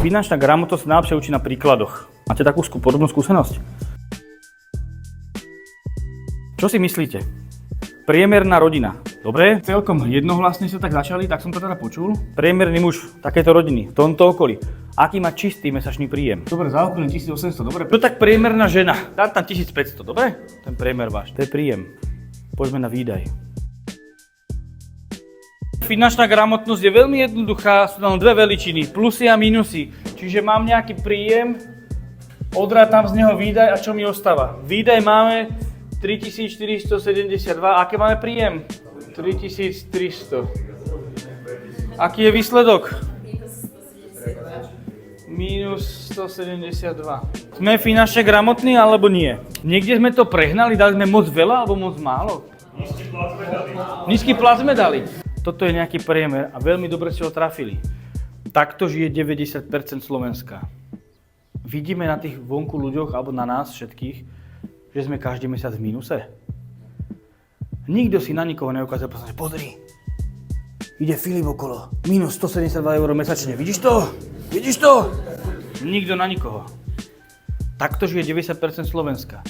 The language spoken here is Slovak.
Finančná gramotnosť sa najlepšie učí na príkladoch. Máte takú podobnú skúsenosť? Čo si myslíte? Priemerná rodina. Dobre? Celkom jednohlasne sa tak začali, tak som to teda počul. Priemerný muž takéto rodiny, v tomto okolí. Aký má čistý mesačný príjem? Dobre, zaokrúhlim 1800, dobre. To tak priemerná žena. Dá tam 1500, dobre? Ten priemer váš, to je príjem. Poďme na výdaj. Finančná gramotnosť je veľmi jednoduchá, sú tam dve veličiny, plusy a minusy. Čiže mám nejaký príjem, odrátam z neho výdaj a čo mi ostáva? Výdaj máme 3472, aké máme príjem? 3300. Aký je výsledok? Minus 172. Sme finančne gramotní alebo nie? Niekde sme to prehnali, dali sme moc veľa alebo moc málo? Nízky plat sme dali. Toto je nejaký priemer a veľmi dobre ste ho trafili. Takto žije 90% Slovenska. Vidíme na tých vonku ľuďoch alebo na nás všetkých, že sme každý mesiac v mínuse. Nikto si na nikoho neukázal, že pozri, ide Filip okolo, minus 172 eur mesačne, vidíš to? Vidíš to? Nikto na nikoho. Takto žije 90% Slovenska.